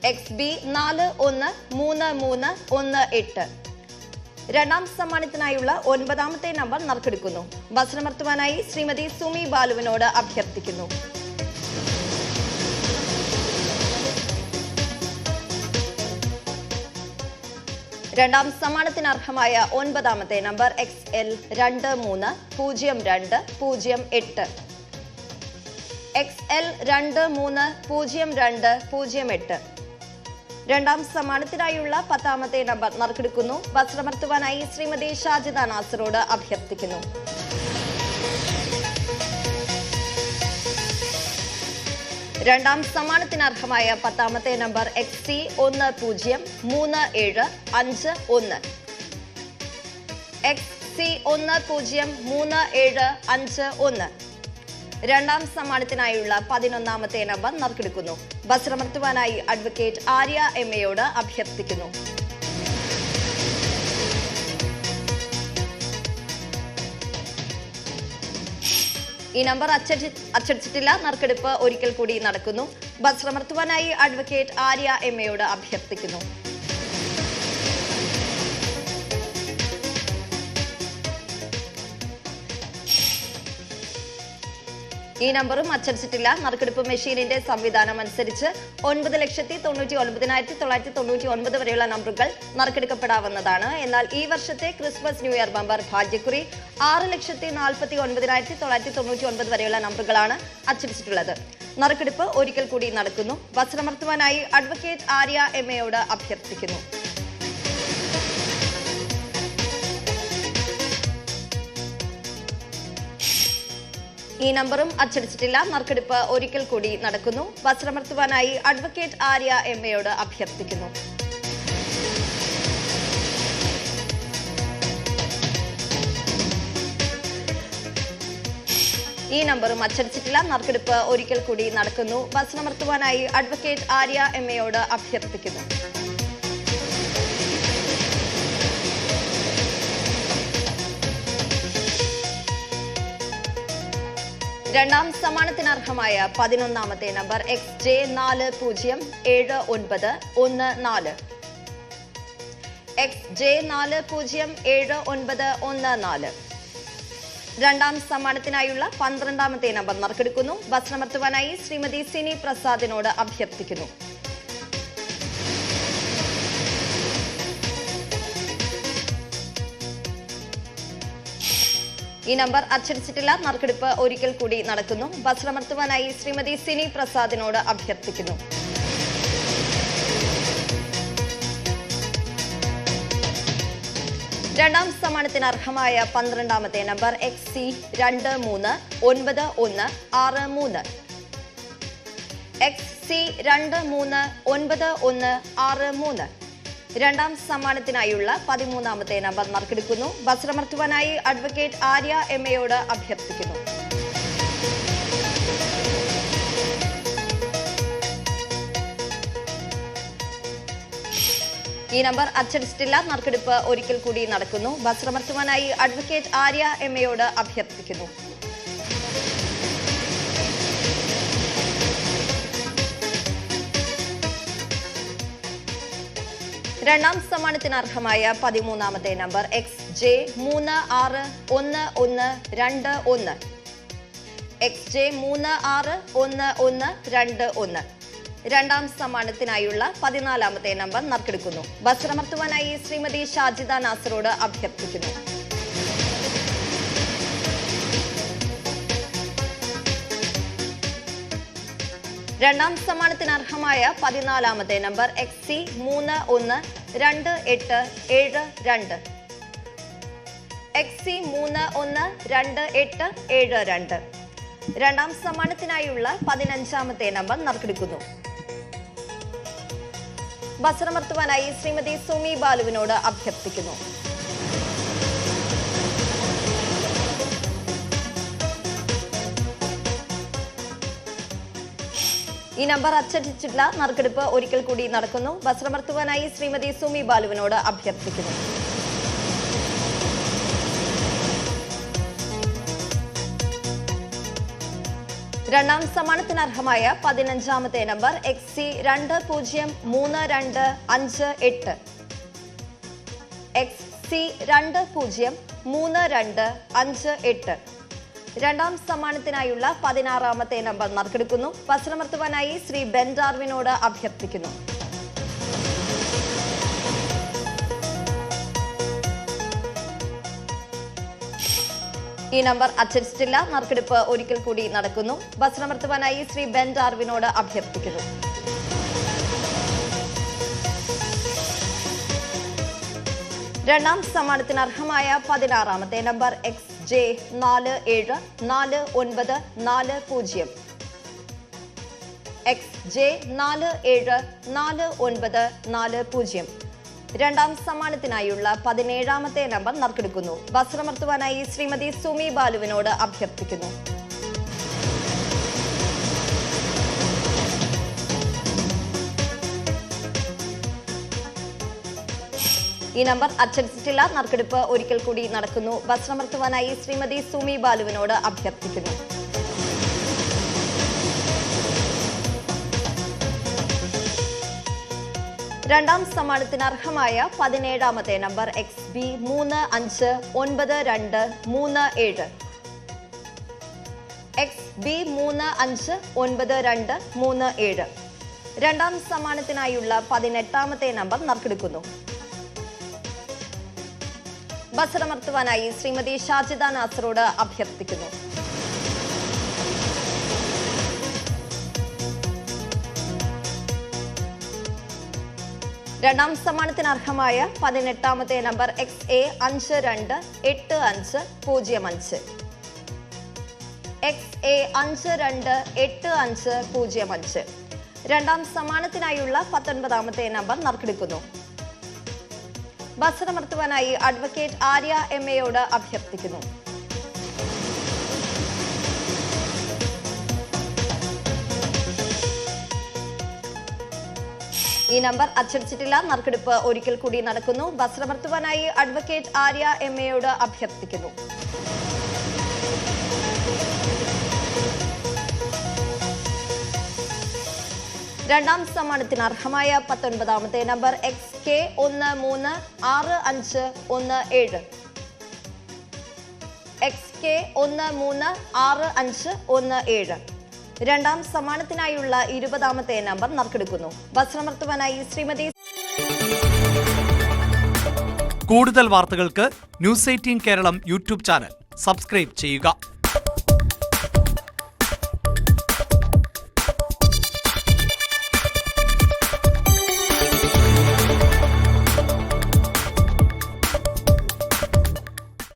XB 413318. രണ്ടാം സമ്മാനത്തിനായുള്ള 9ാമത്തെ number നറുക്കെടുക്കുന്നു. വസ്ത്രമർത്തുവാനായി Shrimati Sumi ബാലുവിനോട് അഭ്യർത്ഥിക്കുന്നു. രണ്ടാം സമ്മാനത്തിന് അർഹമായ 9ാമത്തെ നമ്പർ XL 230208. XL 230208. രണ്ടാം സമ്മാനത്തിനായുള്ള 10ാമത്തെ നമ്പർ നറുക്കെടുക്കുന്നു. വസ്ത്രമർത്തുവാനായി ശ്രീമതി ഷാജിദ നാസറോട് അഭ്യർത്ഥിക്കുന്നു. രണ്ടാം സമ്മാനത്തിന് അർഹമായ 10ാമത്തെ നമ്പർ XC 103751. XC 103751. രണ്ടാം സമ്മാനത്തിനായുള്ള 11ാമത്തെ നമ്പർ നറുക്കെടുക്കുന്നു. വസ്ത്രമർത്തുവാനായി അഡ്വക്കേറ്റ് ആര്യ MAയോട് അഭ്യർത്ഥിക്കുന്നു. ഈ നമ്പർ അച്ചടിച്ചിട്ടില്ല. നറുക്കെടുപ്പ് ഒരിക്കൽ കൂടി നടക്കുന്നു. വസ്ത്രമർത്തുവാനായി അഡ്വക്കേറ്റ് ആര്യ MAയോട് അഭ്യർത്ഥിക്കുന്നു. ഈ നമ്പറും അച്ചടിച്ചിട്ടില്ല. നറുക്കെടുപ്പ് മെഷീനിന്റെ സംവിധാനം അനുസരിച്ച് 9,99,999 വരെയുള്ള നമ്പറുകൾ നറുക്കെടുക്കപ്പെടാവുന്നതാണ്. എന്നാൽ ഈ വർഷത്തെ ക്രിസ്മസ് ന്യൂ ഇയർ ബമ്പർ ഭാഗ്യക്കുറി 6,49,999 വരെയുള്ള നമ്പറുകളാണ് അച്ചടിച്ചിട്ടുള്ളത്. നറുക്കെടുപ്പ് ഒരിക്കൽ കൂടി നടക്കുന്നു. വസ്ത്രമർത്തുവാനായി അഡ്വക്കേറ്റ് ആര്യ MAയോട് അഭ്യർത്ഥിക്കുന്നു. ഈ നമ്പറും അച്ചടിച്ചിട്ടില്ല. നറുക്കെടുപ്പ് ഒരിക്കൽ കൂടി നടക്കുന്നു. വസ്ത്രമർത്തുവാനായി അഡ്വക്കേറ്റ് ആര്യ MAയോട് അഭ്യർത്ഥിക്കുന്നു. ഈ നമ്പറും അച്ചടിച്ചിട്ടില്ല. നറുക്കെടുപ്പ് ഒരിക്കൽ കൂടി നടക്കുന്നു. വസ്ത്രമർത്തുവാനായി അഡ്വക്കേറ്റ് ആര്യ MAയോട് അഭ്യർത്ഥിക്കുന്നു. രണ്ടാം സമ്മാനത്തിന് അർഹമായ 11ാമത്തെ നമ്പർ XJ 407914. XJ 407914. രണ്ടാം സമ്മാനത്തിനായുള്ള 12ാമത്തെ നമ്പർ നറുക്കെടുക്കുന്നു. വസ്ത്രമർത്തുവാനായി ശ്രീമതി സിനി പ്രസാദിനോട് അഭ്യർത്ഥിക്കുന്നു. ഈ നമ്പർ അച്ചടിച്ചിട്ടില്ല. നറുക്കെടുപ്പ് ഒരിക്കൽ കൂടി നടക്കുന്നു. വസ്ത്രമർത്തുവാനായി ശ്രീമതി സിനി പ്രസാദിനോട് അഭ്യർത്ഥിക്കുന്നു. രണ്ടാം സമ്മാനത്തിന് അർഹമായ 12ാമത്തെ നമ്പർ XC 239163. XC 239163. രണ്ടാം സമ്മാനത്തിനായുള്ള 13ാമത്തെ നമ്പർ നറുക്കെടുക്കുന്നു. വസ്ത്രമർത്തുവാനായി അഡ്വക്കേറ്റ് ആര്യ MAയോട് അഭ്യർത്ഥിക്കുന്നു. ഈ നമ്പർ അച്ചടിച്ചിട്ടില്ല. നറുക്കെടുപ്പ് ഒരിക്കൽ കൂടി നടക്കുന്നു. വസ്ത്രമർത്തുവാനായി അഡ്വക്കേറ്റ് ആര്യ MAയോട് അഭ്യർത്ഥിക്കുന്നു. രണ്ടാം സമ്മാനത്തിന് അർഹമായ 13ാമത്തെ നമ്പർ XJ 361121. XJ 361121. രണ്ടാം സമ്മാനത്തിനായുള്ള 14ാമത്തെ നമ്പർ നറുക്കെടുക്കുന്നു. വസ്ത്രമർത്തുവാനായി ശ്രീമതി ഷാജിദ നാസറോട് അഭ്യർത്ഥിക്കുന്നു. രണ്ടാം സമ്മാനത്തിന് അർഹമായ 14ാമത്തെ നമ്പർ XC 312872. XC 312872. രണ്ടാം സമ്മാനത്തിനായുള്ള 15ാമത്തെ നമ്പർ നറുക്കെടുക്കുന്നു. വസ്ത്രമർത്തുവാനായി ശ്രീമതി സുമി ബാലുവിനോട് അഭ്യർത്ഥിക്കുന്നു. ഈ നമ്പർ അച്ചടിച്ചിട്ടില്ല. നറുക്കെടുപ്പ് ഒരിക്കൽ കൂടി നടക്കുന്നു. വസ്ത്രമർത്തുവാനായി ശ്രീമതി സുമി ബാലുവിനോട് അഭ്യർത്ഥിക്കുന്നു. രണ്ടാം സമ്മാനത്തിനർഹമായ 15ാമത്തെ നമ്പർ XC203258. XC203258. രണ്ടാം സമ്മാനത്തിനായുള്ള 16ാമത്തെ നമ്പർ നറുക്കെടുക്കുന്നു. വസ്ത്രമർത്തുവാനായി ശ്രീ ബെൻ ഡാർവിനോട് അഭ്യർത്ഥിക്കുന്നു. ഈ നമ്പർ അച്ചടിച്ചിട്ടില്ല. നറുക്കെടുപ്പ് ഒരിക്കൽ കൂടി നടക്കുന്നു. വസ്ത്രമർത്തുവാനായി ശ്രീ ബെൻ ഡാർവിനോട് അഭ്യർത്ഥിക്കുന്നു. രണ്ടാം സമ്മാനത്തിനർഹമായ 16ാമത്തെ നമ്പർ XJ474940. XJ474940. രണ്ടാം സമ്മാനത്തിനായുള്ള 17ാമത്തെ നമ്പർ നറുക്കെടുക്കുന്നു. വസ്ത്രമർത്തുവാനായി ശ്രീമതി സുമി ബാലുവിനോട് അഭ്യർത്ഥിക്കുന്നു. ഈ നമ്പർ അച്ചടിച്ചിട്ടില്ല. നറുക്കെടുപ്പ് ഒരിക്കൽ കൂടി നടക്കുന്നു. വസ്ത്രമർത്തുവാനായി ശ്രീമതി സുമി ബാലുവിനോട് അഭ്യർത്ഥിക്കുന്നു. രണ്ടാം സമ്മാനത്തിനർഹമായ 17ാമത്തെ നമ്പർ XB359237. XB359237. രണ്ടാം സമ്മാനത്തിനായുള്ള 18ാമത്തെ നമ്പർ നറുക്കെടുക്കുന്നു. വസ്ത്രമർത്തുവാനായി ശ്രീമതി ഷാജിദ നാസറോട് അഭ്യർത്ഥിക്കുന്നു. രണ്ടാം സമ്മാനത്തിനർഹമായ 18ാമത്തെ നമ്പർ XA528505. XA528505. രണ്ടാം സമ്മാനത്തിനായുള്ള 19ാമത്തെ നമ്പർ നറുക്കെടുക്കുന്നു. വസ്ത്രമർത്തുവാനായി അഡ്വക്കേറ്റ് ആര്യ MAയോട് അഭ്യർത്ഥിക്കുന്നു. ഈ നമ്പർ അച്ചടിച്ചിട്ടില്ല. നറുക്കെടുപ്പ് ഒരിക്കൽ കൂടി നടക്കുന്നു. വസ്ത്രമർത്തുവാനായി അഡ്വക്കേറ്റ് ആര്യ MAയോട് അഭ്യർത്ഥിക്കുന്നു. രണ്ടാം സമ്മാനത്തിനർഹമായ 19ാമത്തെ നമ്പർ XK136517. XK136517. രണ്ടാം സമ്മാനത്തിനായുള്ള 20ാമത്തെ നമ്പർ നറുക്കെടുക്കുന്നു. വസ്ത്രമർത്തുവാനായി ശ്രീമതി. കൂടുതൽ വാർത്തകൾക്ക് News 18 Keralam YouTube channel subscribe ചെയ്യുക.